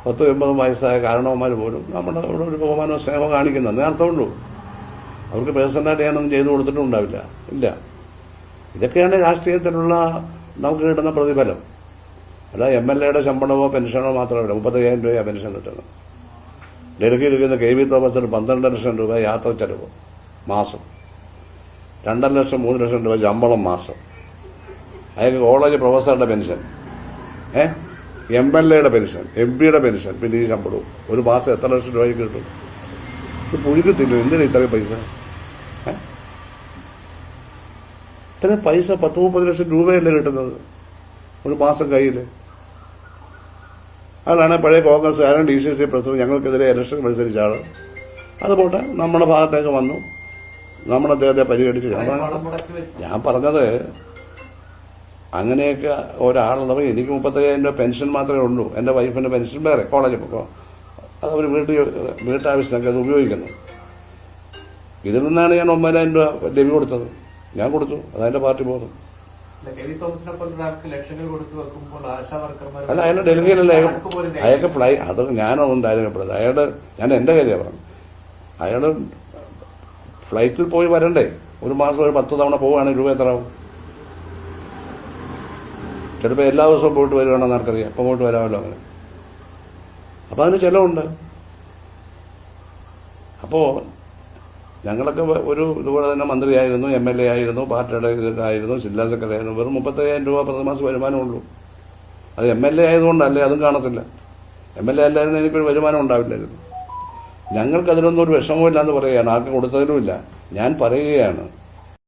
80 വയസ്സായ കാരണവന്മാർ പോലും നമ്മുടെ ഇവിടെ ഒരു ബഹുമാനവും സ്നേഹവും കാണിക്കുന്നുണ്ട് അർത്ഥമുള്ളൂ. അവർക്ക് പേഴ്സണലായിട്ട് ഞാനൊന്നും ചെയ്തു കൊടുത്തിട്ടുണ്ടാവില്ല. ഇല്ല. ഇതൊക്കെയാണ് രാഷ്ട്രീയത്തിലുള്ള നമുക്ക് കിട്ടുന്ന പ്രതിഫലം. അല്ല MLA ശമ്പളമോ പെൻഷനോ മാത്രമല്ല. 35,000 രൂപയാണ് പെൻഷൻ കിട്ടുന്നത്. ഡൽഹിയിൽ ഇരിക്കുന്ന KV തോമസിന് 12 ലക്ഷം രൂപ യാത്ര ചെലവ് മാസം, 2 ലക്ഷം 3 ലക്ഷം രൂപ ശമ്പളം മാസം. അയാൾക്ക് കോളേജ് പ്രൊഫസറുടെ pension, MLA pension, MP pension, പിന്നെ ഈ ശമ്പളവും. ഒരു മാസം എത്ര ലക്ഷം രൂപയ്ക്ക് കിട്ടും? ഇത് പുഴുക്കത്തില്ലോ? എന്തിനാ ഇത്രയും പൈസ? ഇത്രയും പൈസ 10-30 ലക്ഷം രൂപയല്ലേ കിട്ടുന്നത് ഒരു മാസം കയ്യിൽ? അതാണ് പഴയ കോൺഗ്രസ്സുകാരൻ DCC പ്രസിഡന്റ് ഞങ്ങൾക്കെതിരെ ഇലക്ഷൻ മത്സരിച്ച ആള്. അതുപോലെ നമ്മുടെ ഭാഗത്തേക്ക് വന്നു, നമ്മുടെ അദ്ദേഹത്തെ പരിഗണിച്ച്. ഞാൻ പറഞ്ഞത് അങ്ങനെയൊക്കെ ഒരാളുള്ളവർ. എനിക്ക് 35,000 രൂപ പെൻഷൻ മാത്രമേ ഉള്ളൂ. എൻ്റെ വൈഫിൻ്റെ പെൻഷൻ വേറെ, കോളേജിൽ പോകുമ്പോൾ അത് അവർ വീട്ടാവശ്യത്തിനൊക്കെ അത് ഉപയോഗിക്കുന്നു. ഇതിൽ നിന്നാണ് ഞാൻ 9,000 രൂപ ലഭ്യ കൊടുത്തത്. ഞാൻ കൊടുത്തു, അതെന്റെ പാർട്ടി പോകുന്നു. അല്ല, അയാൾ ഡൽഹിയിലല്ല, അയാൾക്ക് അത് ഞാനൊന്നും ധാരണപ്പെടുന്നത്. ഞാൻ എന്റെ കാര്യമാണ് പറഞ്ഞു. അയാള് ഫ്ലൈറ്റിൽ പോയി വരണ്ടേ? ഒരു മാസം ഒരു 10 തവണ പോവുകയാണെങ്കിൽ രൂപ എത്ര ആവും? ചിലപ്പോൾ എല്ലാ ദിവസവും പോയിട്ട് വരുവാണെന്ന് ആർക്കറിയാം. അപ്പം പോയിട്ട് വരാമല്ലോ അങ്ങനെ. അപ്പം അതിന് ചിലവുണ്ട്. അപ്പോൾ ഞങ്ങളൊക്കെ ഒരു ഇതുപോലെ തന്നെ മന്ത്രിയായിരുന്നു, MLA ആയിരുന്നു, പാർട്ടിയുടെ ഇതായിരുന്നു, ജില്ലാ സെക്രട്ടറി ആയിരുന്നു. വെറും 35,000 രൂപ പ്രതിമാസം വരുമാനമുള്ളൂ. അത് MLA ആയതുകൊണ്ടല്ലേ? അതും കാണത്തില്ല. MLA അല്ലായിരുന്നു എനിക്കൊരു വരുമാനം ഉണ്ടാവില്ലായിരുന്നു. ഞങ്ങൾക്ക് അതിലൊന്നും ഒരു വിഷമമില്ല എന്ന് പറയുകയാണ്. ആർക്കും കൊടുത്തതിനുമില്ല. ഞാൻ പറയുകയാണ്,